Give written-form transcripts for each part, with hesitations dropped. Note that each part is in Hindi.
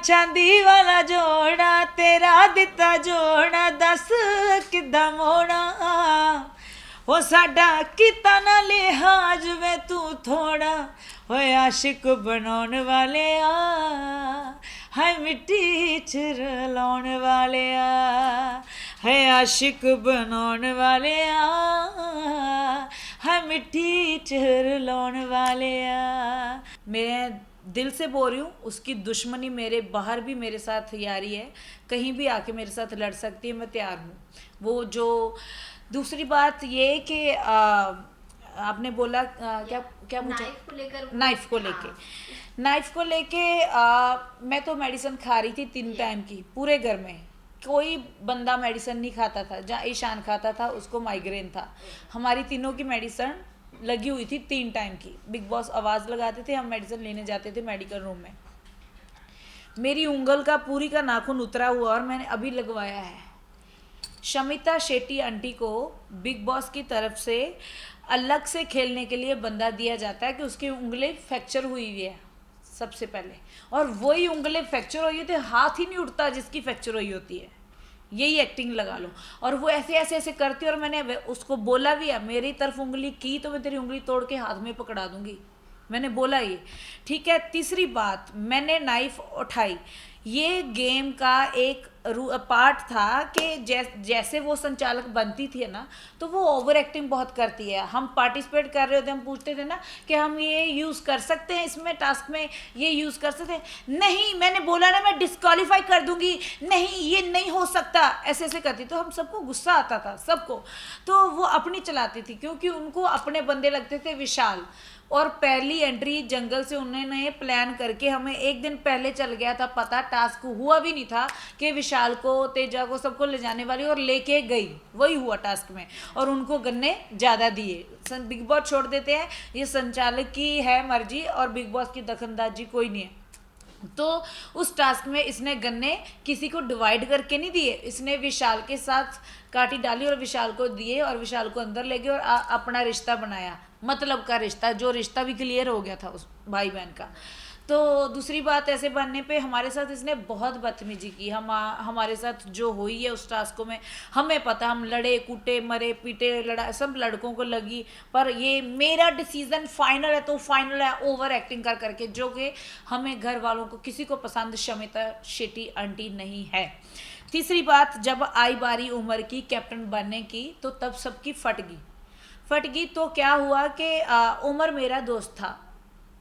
चांदी वाला जोड़ा तेरा दिता जोड़ा दस किदा मोड़ा हो साडा किता ना लिहाज वे तू थोड़ा होए आशिक बनाने वाले हाय मिट्टी च रलाउण वाले है आशिक बनाने वाले हाय मिट्टी च रलाउण वाले। मैं दिल से बोल रही हूँ, उसकी दुश्मनी मेरे बाहर भी मेरे साथ यारी है, कहीं भी आके मेरे साथ लड़ सकती है, मैं तैयार हूँ। वो जो दूसरी बात ये कि आपने बोला क्या क्या पूछा? नाइफ को लेके नाइफ को लेके मैं तो मेडिसिन खा रही थी 3 टाइम की पूरे घर में। कोई बंदा मेडिसिन नहीं खाता था, जहाँ ईशान खाता था उसको माइग्रेन था। हमारी तीनों की मेडिसिन लगी हुई थी 3 टाइम की। बिग बॉस आवाज़ लगाते थे, हम मेडिसिन लेने जाते थे मेडिकल रूम में। मेरी उंगल का पूरी का नाखून उतरा हुआ और मैंने अभी लगवाया है। शमिता शेट्टी आंटी को बिग बॉस की तरफ से अलग से खेलने के लिए बंदा दिया जाता है कि उसकी उंगलें फ्रैक्चर हुई हुई है सबसे पहले, और वही उंगलें फ्रैक्चर हुई होती है, हाथ ही नहीं उठता जिसकी फ्रैक्चर हुई होती है। यही एक्टिंग लगा लो। और वो ऐसे ऐसे ऐसे करती है, और मैंने उसको बोला भी है मेरी तरफ उंगली की तो मैं तेरी उंगली तोड़ के हाथ में पकड़ा दूंगी, मैंने बोला ये, ठीक है। तीसरी बात, मैंने नाइफ उठाई, ये गेम का एक पार्ट था कि जैसे वो संचालक बनती थी ना, तो वो ओवर एक्टिंग बहुत करती है। हम पार्टिसिपेट कर रहे होते, हम पूछते थे ना कि हम ये यूज़ कर सकते हैं इसमें टास्क में, ये यूज़ कर सकते हैं, नहीं मैंने बोला ना मैं डिस्क्वालीफाई कर दूंगी, नहीं ये नहीं हो सकता, ऐसे ऐसे करती। तो हम सबको गुस्सा आता था सबको, तो वो अपनी चलाती थी क्योंकि उनको अपने बंदे लगते थे विशाल। और पहली एंट्री जंगल से उन्होंने प्लान करके हमें एक दिन पहले चल गया था पता, टास्क हुआ भी नहीं था कि विशाल को तेजा को सबको ले जाने वाली, और लेके गई, वही हुआ टास्क में, और उनको गन्ने ज़्यादा दिए। बिग बॉस छोड़ देते हैं, ये संचालक की है मर्जी और बिग बॉस की दखलंदाजी कोई नहीं है। तो उस टास्क में इसने गन्ने किसी को डिवाइड करके नहीं दिए, इसने विशाल के साथ काटी डाली और विशाल को दिए, और विशाल को अंदर ले गए और अपना रिश्ता बनाया, मतलब का रिश्ता, जो रिश्ता भी क्लियर हो गया था उस भाई बहन का। तो दूसरी बात, ऐसे बनने पे हमारे साथ इसने बहुत बदतमीजी की। हमारे साथ जो हुई है उस टास्क में हमें पता, हम लड़े कूटे मरे पीटे, लड़ा सब लड़कों को लगी, पर ये मेरा डिसीजन फाइनल है तो फाइनल है, ओवर एक्टिंग कर करके, जो कि हमें घर वालों को किसी को पसंद शमिता शेट्टी आंटी नहीं है। तीसरी बात, जब आई बारी उमर की कैप्टन बनने की तो तब सबकी फट गई। तो क्या हुआ कि उमर मेरा दोस्त था,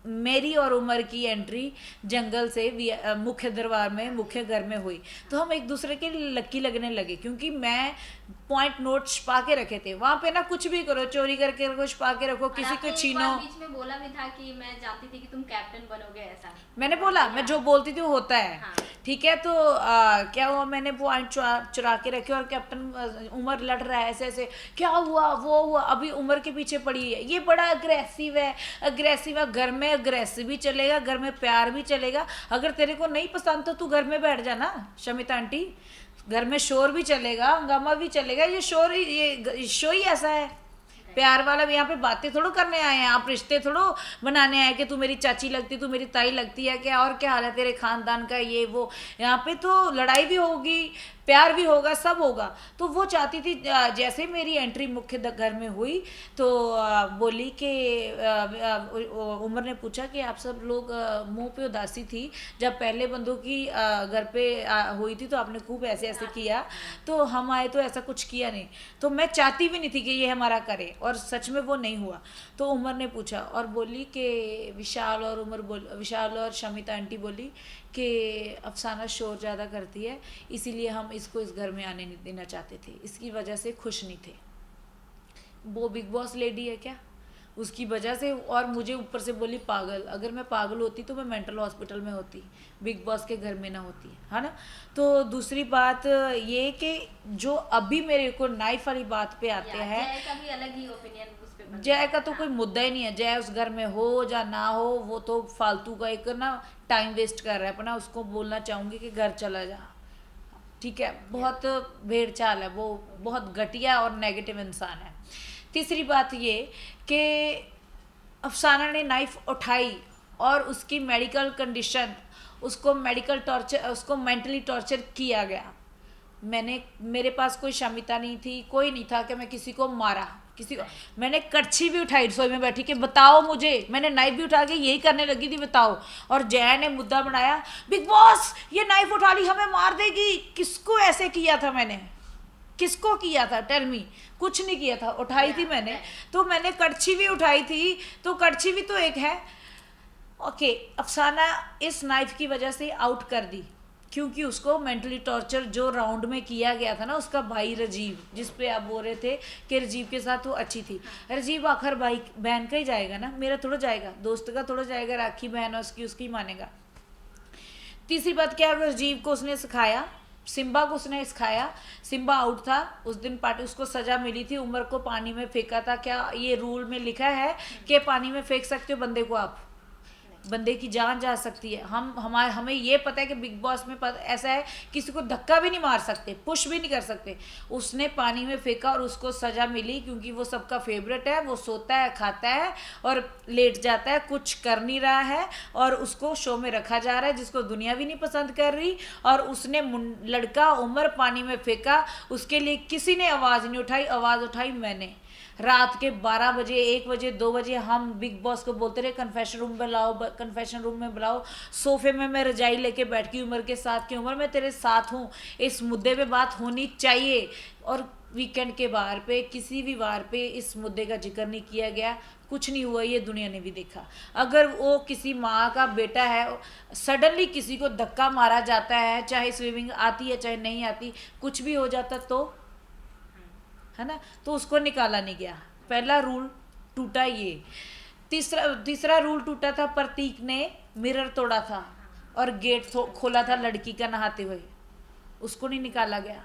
मेरी और उमर की एंट्री जंगल से मुख्य दरबार में मुख्य घर में हुई, तो हम एक दूसरे के लक्की लगने लगे, क्योंकि मैं पॉइंट नोट छुपा के रखे थे वहाँ पे ना, कुछ भी करो, चोरी करके रखो, छुपा के रखो, किसी को छीनो। बीच में बोला भी था कि मैं जानती थी कि तुम कैप्टन बनोगे, ऐसा मैंने बोला, मैं जो बोलती थी वो होता है। हाँ। ठीक है, तो क्या हुआ, मैंने पॉइंट चुरा के रखे और कैप्टन उमर लड़ रहा है ऐसे ऐसे, क्या हुआ वो हुआ, अभी उमर के पीछे पड़ी है, ये बड़ा अग्रेसिव है। घर में अग्रेसिव भी चलेगा, घर में प्यार भी चलेगा, अगर तेरे को नहीं पसंद तो तू घर में बैठ जाना शमिता आंटी, घर में शोर भी चलेगा, हंगामा भी चलेगा, ये शोर ही, ये शो ही ऐसा है प्यार वाला। यहाँ पे बातें थोड़ो करने आए हैं, आप रिश्ते थोड़ो बनाने आए कि तू मेरी चाची लगती, तू मेरी ताई लगती है क्या, और क्या हाल है तेरे खानदान का, ये वो। यहाँ पे तो लड़ाई भी होगी, प्यार भी होगा, सब होगा। तो वो चाहती थी, जैसे मेरी एंट्री मुख्य घर में हुई तो बोली कि उमर ने पूछा कि आप सब लोग मुंह पे उदासी थी, जब पहले बंदों की घर पे हुई थी तो आपने खूब ऐसे ऐसे किया, तो हम आए तो ऐसा कुछ किया नहीं। तो मैं चाहती भी नहीं थी कि ये हमारा करे, और सच में वो नहीं हुआ। तो उमर ने पूछा और बोली कि विशाल और शमिता आंटी बोली कि अफसाना शोर ज़्यादा करती है, इसीलिए हम इसको इस घर में आने नहीं देना चाहते थे, इसकी वजह से खुश नहीं थे। वो बिग बॉस लेडी है क्या, उसकी वजह से। और मुझे ऊपर से बोली पागल, अगर मैं पागल होती तो मैं मेंटल हॉस्पिटल में होती, बिग बॉस के घर में ना होती, है ना। तो दूसरी बात ये कि जो अभी मेरे को नाइफ वाली बात पे आते हैं, जय का भी अलग ही ओपिनियन उस पे, जय का तो कोई मुद्दा ही नहीं है, जय उस घर में हो या ना हो, वो तो फालतू का एक ना टाइम वेस्ट कर रहा है अपना। उसको बोलना चाहूँगी कि घर चला जा, ठीक है, बहुत भेड़ चाल है वो, बहुत घटिया और नेगेटिव इंसान है। तीसरी बात ये कि अफसाना ने नाइफ उठाई और उसकी मेडिकल कंडीशन उसको मेडिकल टॉर्चर, उसको मेंटली टॉर्चर किया गया। मेरे पास कोई क्षमता नहीं थी, कोई नहीं था कि मैं किसी को मारा, किसी को। मैंने कड़छी भी उठाई रसोई में बैठी कि बताओ मुझे, मैंने नाइफ भी उठा के यही करने लगी थी, बताओ। और जया ने मुद्दा बनाया, बिग बॉस ये नाइफ उठा ली, हमें मार देगी। किसको ऐसे किया था मैंने, किसको किया था, टेल मी। कुछ नहीं किया था, उठाई थी मैंने। तो मैंने कड़छी भी उठाई थी, तो कड़छी भी तो एक है। ओके, अफसाना इस नाइफ की वजह से आउट कर दी, क्योंकि उसको मेंटली टॉर्चर जो राउंड में किया गया था ना, उसका भाई राजीव, जिस पे आप बोल रहे थे कि राजीव के साथ वो अच्छी थी। राजीव आखिर भाई बहन का ही जाएगा ना, मेरा थोड़ा जाएगा, दोस्त का थोड़ा जाएगा, राखी बहन है उसकी, उसकी मानेगा। तीसरी बात क्या, राजीव को उसने सिखाया, सिम्बा को उसने सिखाया। सिम्बा आउट था उस दिन, पार्टी उसको सजा मिली थी, उमर को पानी में फेंका था। क्या ये रूल में लिखा है कि पानी में फेंक सकते हो बंदे को आप? बंदे की जान जा सकती है। हमें ये पता है कि बिग बॉस में ऐसा है, किसी को धक्का भी नहीं मार सकते, पुश भी नहीं कर सकते। उसने पानी में फेंका और उसको सजा मिली, क्योंकि वो सबका फेवरेट है। वो सोता है, खाता है और लेट जाता है, कुछ कर नहीं रहा है, और उसको शो में रखा जा रहा है, जिसको दुनिया भी नहीं पसंद कर रही। और उसने लड़का उमर पानी में फेंका, उसके लिए किसी ने आवाज़ नहीं उठाई, आवाज़ उठाई मैंने। रात के 12 बजे, 1 बजे, 2 बजे हम बिग बॉस को बोलते रहे कन्फेशन रूम में लाओ, कन्फेशन रूम में बुलाओ। सोफे में मैं रजाई लेके बैठ गई उमर के साथ, कि उमर मैं तेरे साथ हूँ, इस मुद्दे पे बात होनी चाहिए। और वीकेंड के बार पे, किसी भी वार पे इस मुद्दे का जिक्र नहीं किया गया। कुछ नहीं हुआ, ये दुनिया ने भी देखा। अगर वो किसी माँ का बेटा है, सडनली किसी को धक्का मारा जाता है, चाहे स्विमिंग आती है चाहे नहीं आती, कुछ भी हो जाता तो, है ना, तो उसको निकाला नहीं गया। पहला रूल टूटा ये। तीसरा रूल टूटा था, प्रतीक ने मिरर तोड़ा था और गेट खोला था लड़की का नहाते हुए, उसको नहीं निकाला गया,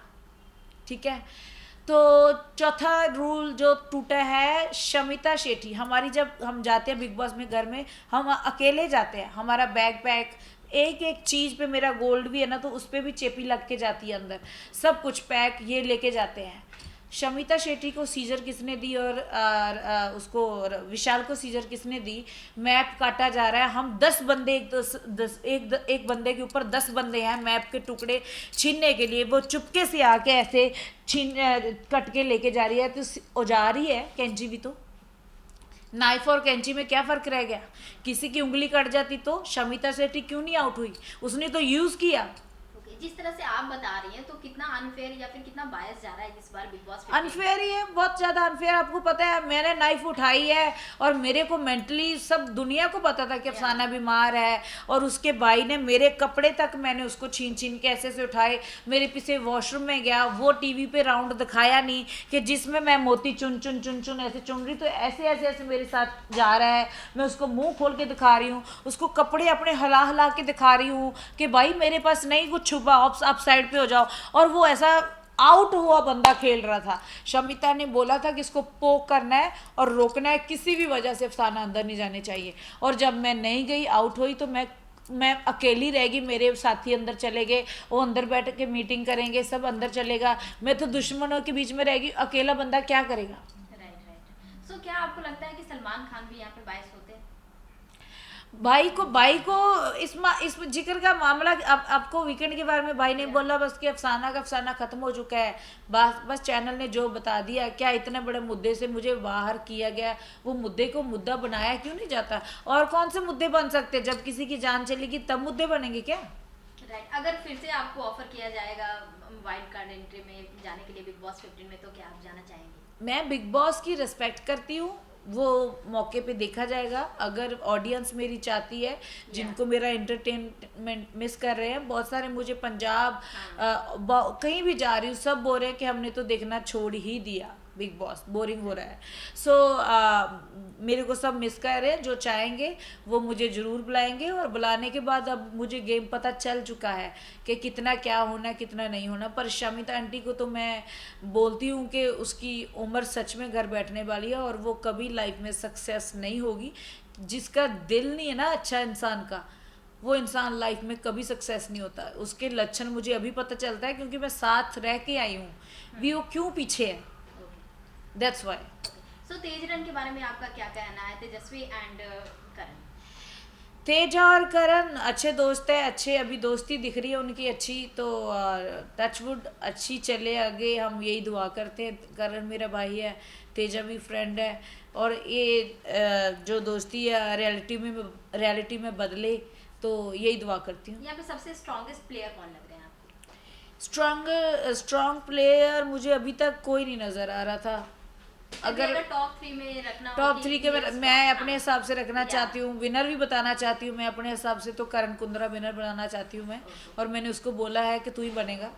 ठीक है। तो चौथा रूल जो टूटा है, शमिता शेट्टी हमारी, जब हम जाते हैं बिग बॉस में, घर में हम अकेले जाते हैं, हमारा बैग पैक, एक एक चीज़ पे, मेरा गोल्ड भी है ना, तो उस पर भी चेपी लग के जाती है अंदर, सब कुछ पैक ये लेके जाते हैं। शमिता शेट्टी को सीजर किसने दी, और उसको विशाल को सीजर किसने दी? मैप काटा जा रहा है, हम 10 बंदे, एक बंदे के ऊपर 10 बंदे हैं मैप के टुकड़े छीनने के लिए। वो चुपके से आके ऐसे कट के लेके जा रही है, तो औजार ही है, कैंची भी तो। नाइफ और कैंची में क्या फ़र्क रह गया? किसी की उंगली कट जाती तो शमिता शेट्टी क्यों नहीं आउट हुई? उसने तो यूज़ किया। जिस तरह से आप बता रही हैं, तो कितना अनफेयर या फिर कितना बायस जा रहा है इस बार बिग बॉस? अनफेयर ही है, बहुत ज़्यादा अनफेयर। आपको पता है मैंने नाइफ उठाई है, और मेरे को मेंटली सब दुनिया को पता था कि अफसाना बीमार है, और उसके भाई ने मेरे कपड़े तक, मैंने उसको छीन छीन के ऐसे से उठाए, मेरे पीछे वॉशरूम में गया, वो टीवी पे राउंड दिखाया नहीं कि जिसमें मैं मोती चुन चुन चुन चुन ऐसे चुन रही, तो ऐसे ऐसे ऐसे मेरे साथ जा रहा है। मैं उसको मुंह खोल के दिखा रही हूँ, उसको कपड़े अपने हला हला के दिखा रही हूँ कि भाई मेरे पास नहीं कुछ छुपा, आप साइड पे हो जाओ। और वो ऐसा आउट हुआ बंदा खेल रहा था। शमिता ने बोला था कि इसको पोक करना है और रोकना है, किसी भी वजह से अफसाना अंदर नहीं जाने चाहिए। और जब मैं नहीं गई, आउट हुई, तो मैं अकेली रहेगी, मेरे साथी अंदर चले गए, वो अंदर बैठ के मीटिंग करेंगे, सब अंदर चलेगा, मैं तो दुश्मनों के बीच में रहेगी, अकेला बंदा क्या करेगा? राइट। सो क्या आपको लगता है कि सलमान खान भी यहाँ पे बायस होते हैं? भाई को इस जिक्र का मामला, आपको वीकेंड के बारे में भाई ने बोला बस कि अफसाना का अफसाना खत्म हो चुका है, बस चैनल ने जो बता दिया। क्या इतने बड़े मुद्दे से मुझे बाहर किया गया, वो मुद्दे को मुद्दा बनाया क्यों नहीं जाता? और कौन से मुद्दे बन सकते? जब किसी की जान चलेगी तब मुद्दे बनेंगे क्या? राइट। अगर फिर से आपको ऑफर किया जाएगा वाइल्ड कार्ड एंट्री में जाने के लिए बिग बॉस 15 में, तो क्या आप जाना चाहेंगे? मैं बिग बॉस की रिस्पेक्ट करती हूँ, वो मौके पे देखा जाएगा। अगर ऑडियंस मेरी चाहती है, जिनको मेरा एंटरटेनमेंट मिस कर रहे हैं, बहुत सारे मुझे पंजाब कहीं भी जा रही हूँ, सब बोल रहे हैं कि हमने तो देखना छोड़ ही दिया, बिग बॉस बोरिंग हो रहा है। सो मेरे को सब मिस कर रहे हैं। जो चाहेंगे वो मुझे ज़रूर बुलाएंगे, और बुलाने के बाद अब मुझे गेम पता चल चुका है कि कितना क्या होना, कितना नहीं होना। पर शमिता आंटी को तो मैं बोलती हूँ कि उसकी उम्र सच में घर बैठने वाली है, और वो कभी लाइफ में सक्सेस नहीं होगी। जिसका दिल नहीं है ना अच्छा इंसान का, वो इंसान लाइफ में कभी सक्सेस नहीं होता। उसके लक्षण मुझे अभी पता चलता है, क्योंकि मैं साथ रह के आई हूँ भी, वो क्यों पीछे है। That's why. So Tej run के बारे में आपका क्या कहना है, तेजस्वी एंड करण? तेजा और करण अच्छे दोस्त है, अच्छे अभी दोस्ती दिख रही है उनकी अच्छी, तो टचवुड अच्छी चले आगे, हम यही दुआ करते हैं। करण मेरा भाई है, तेजा भी फ्रेंड है, और ये जो दोस्ती है रियलिटी में बदले, तो यही दुआ करती हूँ। यहाँ पे सबसे स्ट्रॉन्गेस्ट प्लेयर कौन लग रहे हैं आपको? स्ट्रॉन्ग प्लेयर मुझे अभी तक कोई नहीं नज़र आ रहा था। अगर टॉप 3 में रखना हो टॉप कि 3 के ये मैं हाँ, अपने हिसाब से रखना या चाहती हूँ, विनर भी बताना चाहती हूँ मैं अपने हिसाब से, तो करण कुंद्रा विनर बनाना चाहती हूँ मैं। और मैंने उसको बोला है कि तू ही बनेगा,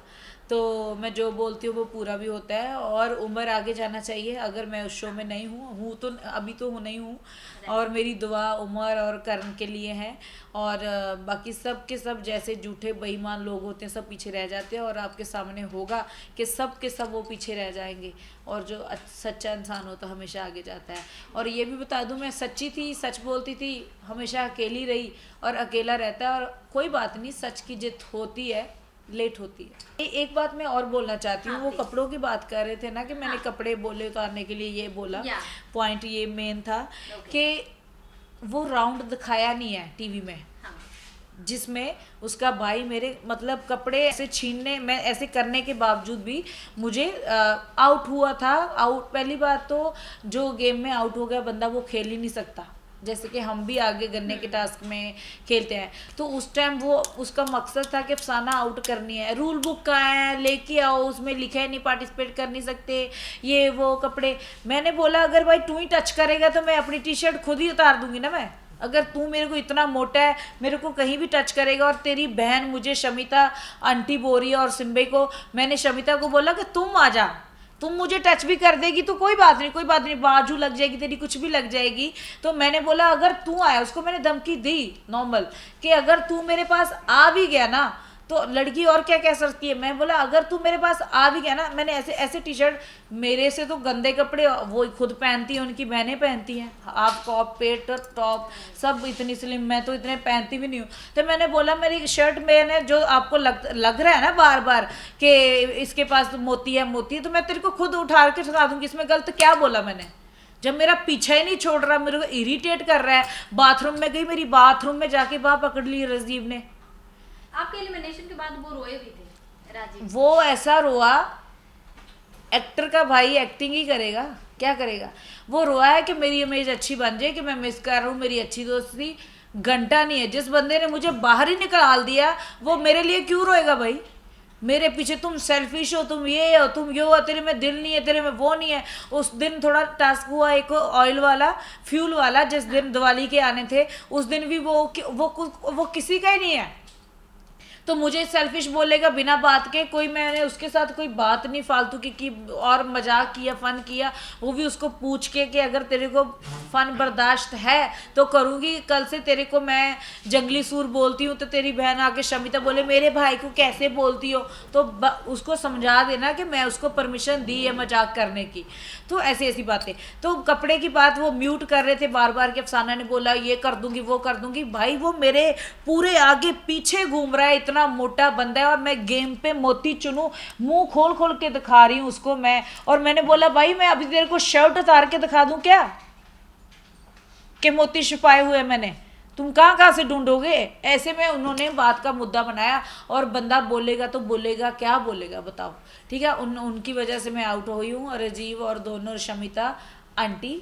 तो मैं जो बोलती हूँ वो पूरा भी होता है। और उमर आगे जाना चाहिए, अगर मैं उस शो में नहीं हूँ तो अभी तो नहीं हूँ, और मेरी दुआ उमर और करण के लिए है। और बाकी सब के सब जैसे झूठे बेईमान लोग होते हैं सब पीछे रह जाते हैं, और आपके सामने होगा कि सब के सब वो पीछे रह जाएंगे, और जो सच्चा इंसान होता है हमेशा आगे जाता है। और ये भी बता दूं, मैं सच्ची थी, सच बोलती थी, हमेशा अकेली रही और अकेला रहता है। और कोई बात नहीं, सच की जित होती है, लेट होती है। एक बात मैं और बोलना चाहती हूँ, हाँ, वो please। कपड़ों की बात कर रहे थे ना कि मैंने हाँ। कपड़े बोले उतारने के लिए ये बोला, या पॉइंट ये मेन था Okay। कि वो राउंड दिखाया नहीं है टीवी में, हाँ, जिसमें उसका भाई मेरे मतलब कपड़े ऐसे छीनने, मैं ऐसे करने के बावजूद भी मुझे आउट हुआ था। आउट, पहली बात तो जो गेम में आउट हो गया बंदा वो खेल ही नहीं सकता, जैसे कि हम भी आगे गन्ने के टास्क में खेलते हैं। तो उस टाइम वो उसका मकसद था कि अफसाना आउट करनी है, रूल बुक का है लेके आओ, उसमें लिखा है नहीं पार्टिसिपेट कर नहीं सकते ये वो कपड़े। मैंने बोला अगर भाई तू ही टच करेगा तो मैं अपनी टी शर्ट खुद ही उतार दूंगी ना। मैं अगर तू मेरे को इतना मोटा है, मेरे को कहीं भी टच करेगा, और तेरी बहन मुझे शमिता आंटी बोल रही है और सिम्बे को, मैंने शमिता को बोला कि तुम आ जा, तुम मुझे टच भी कर देगी तो कोई बात नहीं, कोई बात नहीं, बाजू लग जाएगी तेरी, कुछ भी लग जाएगी। तो मैंने बोला अगर तू आया, उसको मैंने धमकी दी नॉर्मल कि अगर तू मेरे पास आ भी गया ना तो लड़की और क्या कह सकती है। मैं बोला अगर तू मेरे पास आ भी गया ना, मैंने ऐसे ऐसे टी शर्ट, मेरे से तो गंदे कपड़े वो खुद पहनती हैं, उनकी बहनें पहनती हैं, हाफ टॉप पेट टॉप सब इतनी स्लिम, मैं तो इतने पहनती भी नहीं हूँ। तो मैंने बोला मेरी शर्ट मैंने जो आपको लग रहा है ना बार बार कि इसके पास तो मोती है मोती है, तो मैं तेरे को खुद उठा के सिखा दूंगी, इसमें गलत क्या बोला मैंने? जब मेरा पीछा ही नहीं छोड़ रहा, मेरे को इरिटेट कर रहा है। बाथरूम में गई, मेरी बाथरूम में जाके बाह पकड़ ली राजीव ने। आपके एलिमिनेशन के बाद वो रोए भी थे राजीव। वो ऐसा रोआ, एक्टर का भाई एक्टिंग ही करेगा, क्या करेगा। वो रोआ है कि मेरी इमेज अच्छी बन जाए, कि मैं मिस कर रहा हूँ मेरी अच्छी दोस्ती। घंटा नहीं है, जिस बंदे ने मुझे बाहर ही निकाल दिया वो मेरे लिए क्यों रोएगा भाई? मेरे पीछे तुम सेल्फिश हो, तुम ये हो, तुम ये हो, तेरे में दिल नहीं है, तेरे में वो नहीं है। उस दिन थोड़ा टास्क हुआ एक ऑयल वाला, फ्यूल वाला, जिस दिन दिवाली के आने थे उस दिन भी वो किसी का ही नहीं है। तो मुझे सेल्फिश बोलेगा बिना बात के कोई, मैंने उसके साथ कोई बात नहीं फालतू की और मजाक किया, फन किया, वो भी उसको पूछ के कि अगर तेरे को फन बर्दाश्त है तो करूँगी, कल से तेरे को मैं जंगली सूर बोलती हूँ तो तेरी बहन आके शमिता बोले मेरे भाई को कैसे बोलती हो, तो उसको समझा देना कि मैं उसको परमिशन दी है मजाक करने की। तो ऐसी ऐसी बातें। तो कपड़े की बात वो म्यूट कर रहे थे बार बार कि अफसाना ने बोला ये कर दूंगी वो कर दूंगी। भाई वो मेरे पूरे आगे पीछे घूम रहा है, इतना मोटा बंदा है, और मैं गेम पे मोती चुनूं, मुंह खोल खोल के दिखा रही हूँ उसको मैं। और मैंने बोला भाई मैं अभी तेरे को शर्ट उतार के दिखा दूं क्या कि मोती छुपाए हुए मैंने, तुम कहाँ कहाँ से ढूंढोगे? ऐसे में उन्होंने बात का मुद्दा बनाया। और बंदा बोलेगा तो बोलेगा, क्या बोलेगा बताओ? ठीक है, उनकी वजह से मैं आउट हुई हूँ। और राजीव और दोनों शमिता आंटी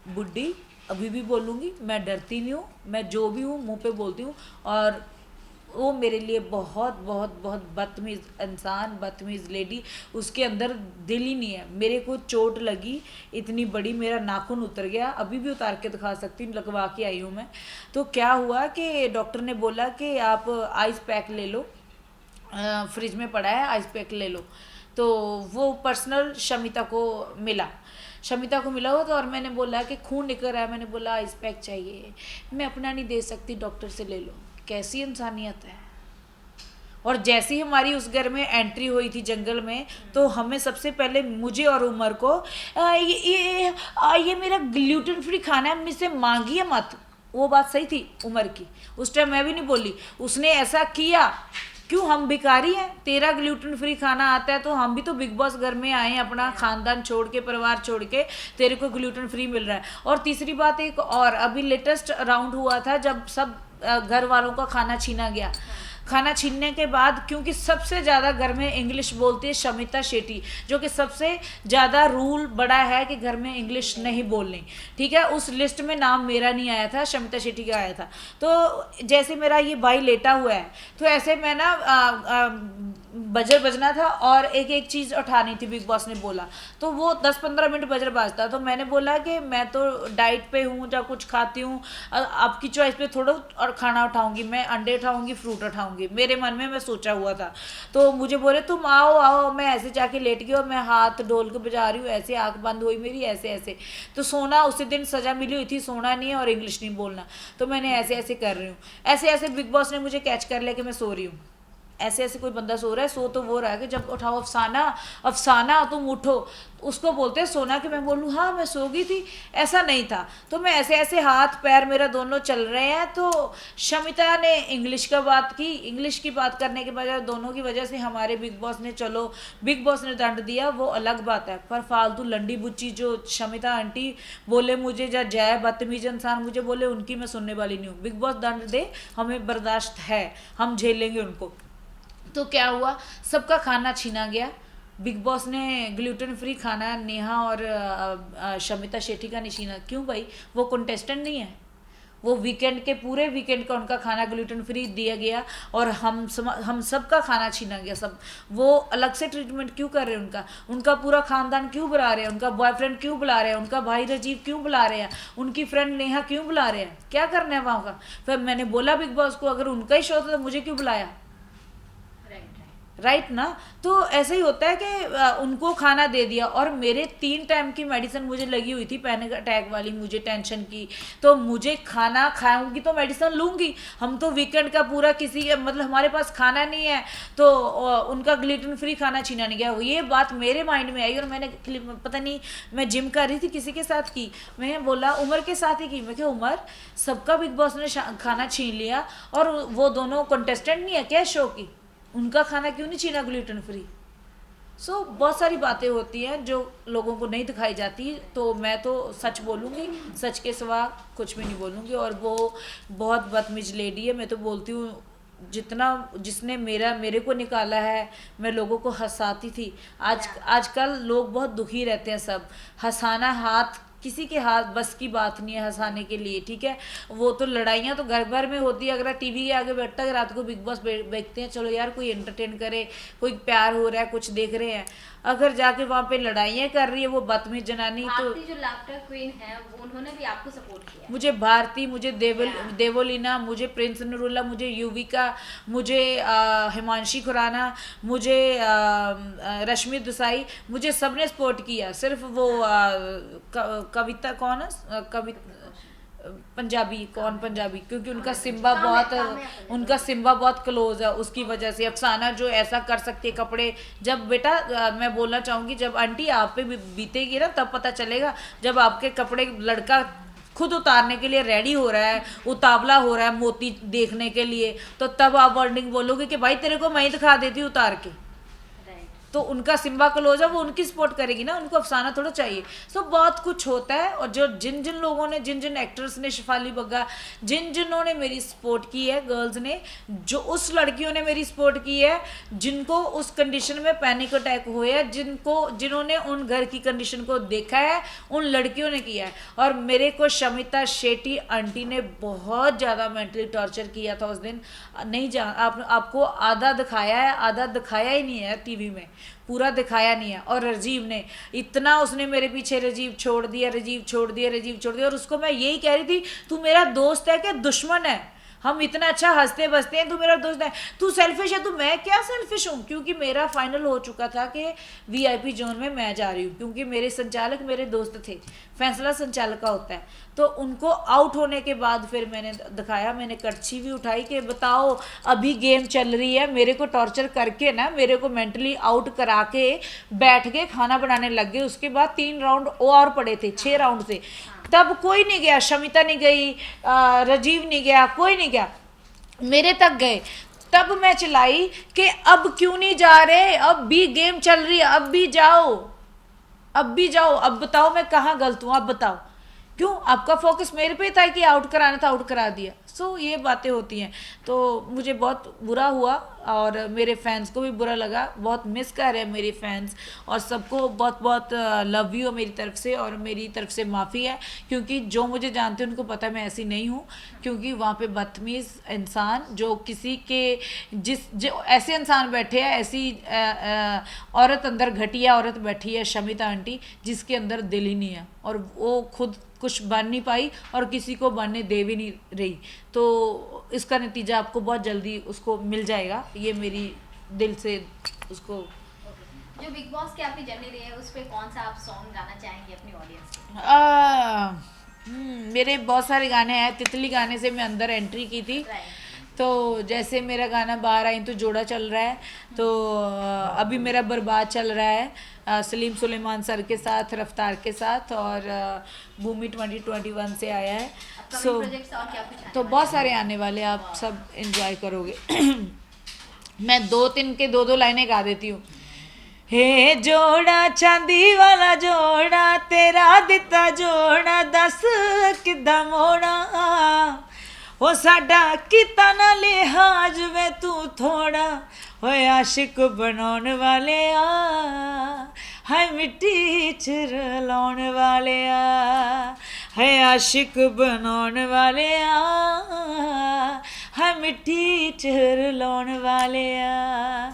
बुड्ढी अभी भी बोलूँगी, मैं डरती नहीं हूँ, मैं जो भी हूँ मुंह पे बोलती हूँ। और वो मेरे लिए बहुत बहुत बहुत बदतमीज़ इंसान, बदतमीज़ लेडी, उसके अंदर दिल ही नहीं है। मेरे को चोट लगी इतनी बड़ी, मेरा नाखून उतर गया, अभी भी उतार के दिखा सकती हूँ, लगवा के आई हूँ मैं। तो क्या हुआ कि डॉक्टर ने बोला कि आप आइस पैक ले लो, फ्रिज में पड़ा है आइस पैक ले लो। तो वो पर्सनल शमिता को मिला हो तो, और मैंने बोला कि खून निकल रहा है, मैंने बोला आइस पैक चाहिए, मैं अपना नहीं दे सकती, डॉक्टर से ले लो। कैसी इंसानियत है। और जैसी हमारी उस घर में एंट्री हुई थी जंगल में, तो हमें सबसे पहले मुझे और उमर को ये मेरा ग्लूटेन फ्री खाना है, मुझसे मांगिए मत। वो बात सही थी उमर की, उस टाइम मैं भी नहीं बोली, उसने ऐसा किया। क्यों? हम भिखारी हैं? तेरा ग्लूटेन फ्री खाना आता है तो हम भी तो बिग बॉस घर में आए हैं, अपना खानदान छोड़ के, परिवार छोड़ के, तेरे को ग्लूटेन फ्री मिल रहा है। और तीसरी बात एक और, अभी लेटेस्ट राउंड हुआ था जब सब घर वालों का खाना छीना गया। खाना छीनने के बाद क्योंकि सबसे ज़्यादा घर में इंग्लिश बोलती है शमिता शेट्टी, जो कि सबसे ज़्यादा रूल बड़ा है कि घर में इंग्लिश नहीं बोलनी, ठीक है। उस लिस्ट में नाम मेरा नहीं आया था, शमिता शेट्टी का आया था। तो जैसे मेरा ये भाई लेटा हुआ है तो ऐसे मैं ना बजर बजना था और एक एक चीज़ उठानी थी, बिग बॉस ने बोला। तो वो 10-15 मिनट बजर बाजता, तो मैंने बोला कि मैं तो डाइट पे हूँ या कुछ खाती हूँ, आपकी चॉइस पे थोड़ा और खाना उठाऊंगी, मैं अंडे उठाऊंगी, फ्रूट उठाऊंगी, मेरे मन में मैं सोचा हुआ था। तो मुझे बोले तुम आओ आओ, मैं ऐसे जाके लेट गई और मैं हाथ डोल के बजा रही हूँ, ऐसे आँख बंद हुई मेरी, ऐसे ऐसे। तो सोना उसी दिन सज़ा मिली हुई थी, सोना नहीं है और इंग्लिश नहीं बोलना, तो मैंने ऐसे ऐसे कर रही हूँ, ऐसे ऐसे बिग बॉस ने मुझे कैच कर लिया कि मैं सो रही हूँ। ऐसे ऐसे कोई बंदा सो रहा है, सो तो वो रहा है कि जब उठाओ अफसाना, अफसाना तुम उठो, उसको बोलते हैं सोना, कि मैं बोलूँ हाँ मैं सो गई थी, ऐसा नहीं था। तो मैं ऐसे ऐसे हाथ पैर मेरा दोनों चल रहे हैं। तो शमिता ने इंग्लिश का बात की, इंग्लिश की बात करने के बजाय दोनों की वजह से हमारे बिग बॉस ने, चलो बिग बॉस ने दंड दिया वो अलग बात है, पर फालतू लंडी बुच्ची जो शमिता आंटी बोले मुझे, या जय बदतमीज इंसान मुझे बोले, उनकी मैं सुनने वाली नहीं हूँ। बिग बॉस दंड दे, हमें बर्दाश्त है, हम झेलेंगे उनको। तो क्या हुआ, सबका खाना छीना गया। बिग बॉस ने ग्लूटेन फ्री खाना नेहा और शमिता शेट्टी का नहीं छीना। क्यों भाई, वो कंटेस्टेंट नहीं है, वो वीकेंड के पूरे वीकेंड का उनका खाना ग्लूटेन फ्री दिया गया और हम सब का खाना छीना गया। सब वो अलग से ट्रीटमेंट क्यों कर रहे हैं, उनका पूरा खानदान क्यों बुला रहे हैं, उनका बॉयफ्रेंड क्यों बुला रहे हैं, उनका भाई राजीव क्यों बुला रहे हैं, उनकी फ्रेंड नेहा क्यों बुला रहे हैं, क्या करना है वहाँ का। फिर मैंने बोला बिग बॉस को, अगर उनका ही शो था तो मुझे क्यों बुलाया, राइट ना। तो ऐसे ही होता है कि उनको खाना दे दिया और मेरे 3 टाइम की मेडिसिन मुझे लगी हुई थी, पैनिक अटैक वाली, मुझे टेंशन की। तो मुझे खाना खाऊंगी तो मेडिसिन लूंगी। हम तो वीकेंड का पूरा किसी, मतलब हमारे पास खाना नहीं है, तो उनका ग्लूटेन फ्री खाना छीना नहीं गया। ये बात मेरे माइंड में आई और मैंने पता नहीं, मैं जिम कर रही थी, किसी के साथ की, मैंने बोला उमर के साथ ही की, मैं क्या उमर, सबका बिग बॉस ने खाना छीन लिया और वो दोनों कंटेस्टेंट नहीं है क्या शो की, उनका खाना क्यों नहीं छीना ग्लूटेन फ्री। सो बहुत सारी बातें होती हैं जो लोगों को नहीं दिखाई जाती। तो मैं तो सच बोलूँगी, सच के सिवा कुछ भी नहीं बोलूँगी। और वो बहुत बदतमीज लेडी है, मैं तो बोलती हूँ जितना जिसने मेरे को निकाला है, मैं लोगों को हंसाती थी। आजकल लोग बहुत दुखी रहते हैं, सब हंसाना, हाथ किसी के हाथ बस की बात नहीं है हंसाने के लिए, ठीक है। वो तो लड़ाइयाँ तो घर भर में होती है। अगर टीवी के आगे बैठता है रात को बिग बॉस देखते हैं, चलो यार कोई एंटरटेन करे, कोई प्यार हो रहा है, कुछ देख रहे हैं। अगर जाके वहाँ पे लड़ाइयाँ कर रही है वो बदतमीज जनानी, तो जो लाफ्टर क्वीन है उन्होंने भी आपको सपोर्ट किया। मुझे भारती, मुझे देवोलीना, मुझे प्रिंस नरूला, मुझे युविका, मुझे हिमांशी खुराना, मुझे रश्मि देसाई, मुझे सबने सपोर्ट किया। सिर्फ वो कविता कौन है, पंजाबी क्योंकि उनका सिम्बा बहुत क्लोज है, उसकी वजह से। अफसाना जो ऐसा कर सकती है कपड़े, जब बेटा मैं बोलना चाहूँगी, जब आंटी आप पे बीतेगी ना तब पता चलेगा, जब आपके कपड़े लड़का खुद उतारने के लिए रेडी हो रहा है, उतावला हो रहा है मोती देखने के लिए, तो तब आप वर्डिंग बोलोगे कि भाई तेरे को मैं ही दिखा देती हूँ उतार के। तो उनका सिम्बा क्लोज है, वो उनकी सपोर्ट करेगी ना, उनको अफसाना थोड़ा चाहिए। सो बहुत कुछ होता है। और जो जिन लोगों ने, जिन एक्टर्स ने, शिफाली बग्गा, जिन्होंने मेरी सपोर्ट की है, गर्ल्स ने, जो उस लड़कियों ने मेरी सपोर्ट की है जिनको उस कंडीशन में पैनिक अटैक हुए हैं, जिन्होंने उन घर की कंडीशन को देखा है, उन लड़कियों ने किया है। और मेरे को शमिता शेट्टी आंटी ने बहुत ज़्यादा मेंटली टॉर्चर किया था उस दिन। नहीं आपको आधा दिखाया है, आधा दिखाया ही नहीं है टीवी में, पूरा दिखाया नहीं है। और राजीव ने इतना, उसने मेरे पीछे राजीव छोड़ दिया। और उसको मैं यही कह रही थी, तू मेरा दोस्त है क्या दुश्मन है, हम इतना अच्छा हंसते बसते हैं, तू मेरा दोस्त है, तू सेल्फिश है। तो मैं क्या सेल्फिश हूँ, क्योंकि मेरा फाइनल हो चुका था कि VIP जोन में मैं जा रही हूँ, क्योंकि मेरे संचालक मेरे दोस्त थे, फैसला संचालक का होता है। तो उनको आउट होने के बाद फिर मैंने दिखाया, मैंने कड़छी भी उठाई कि बताओ अभी गेम चल रही है, मेरे को टॉर्चर करके ना, मेरे को मेंटली आउट करा के बैठ के खाना बनाने लग गए। उसके बाद 3 राउंड और पड़े थे 6 राउंड से, तब कोई नहीं गया, शमिता नहीं गई, राजीव नहीं गया, कोई नहीं गया, मेरे तक गए। तब मैं चिल्लाई कि अब क्यों नहीं जा रहे, अब भी गेम चल रही है, अब भी जाओ, अब बताओ मैं कहाँ गलत हूँ, अब बताओ। क्यों आपका फोकस मेरे पे था कि आउट कराना था, आउट करा दिया। सो ये बातें होती हैं। तो मुझे बहुत बुरा हुआ और मेरे फैंस को भी बुरा लगा, बहुत मिस कर रहे हैं मेरे फैंस, और सबको बहुत बहुत लव यू मेरी तरफ से, और मेरी तरफ से माफ़ी है, क्योंकि जो मुझे जानते हैं उनको पता है मैं ऐसी नहीं हूँ। क्योंकि वहाँ पे बदतमीज़ इंसान जो किसी के जो ऐसे इंसान बैठे हैं, ऐसी औरत अंदर, घटिया औरत बैठी है शमिता आंटी, जिसके अंदर दिल ही नहीं है, और वो खुद कुछ बन नहीं पाई और किसी को बनने दे भी नहीं रही। तो इसका नतीजा आपको बहुत जल्दी उसको मिल जाएगा, ये मेरी दिल से उसको। जो बिग बॉस की आपकी जर्नी रही है उस पर कौन सा आप सॉन्ग गाना चाहेंगे अपनी ऑडियंस को? मेरे बहुत सारे गाने हैं। तितली गाने से मैं अंदर एंट्री की थी। तो जैसे मेरा गाना बाहर आई तो जोड़ा चल रहा है, तो अभी मेरा बर्बाद चल रहा है सलीम सुलेमान सर के साथ, रफ्तार के साथ, और भूमि 2021 से आया है। सो तो बहुत सारे आने वाले, आप सब एंजॉय करोगे। मैं 2-3 के 2-2 लाइनें गा देती हूँ। हे जोड़ा चांदी वाला जोड़ा, तेरा दिता जोड़ा, दस किदा मोड़ा, ओ साडा किता ना लिहाज वे तू थोड़ा, होए आशिक बनाउण वाले आ, हाय मिट्टी च रलाउण वाले आ, हाय आशिक बनाउण वाले आ, हाय मिट्टी च रलाउण वाले आ।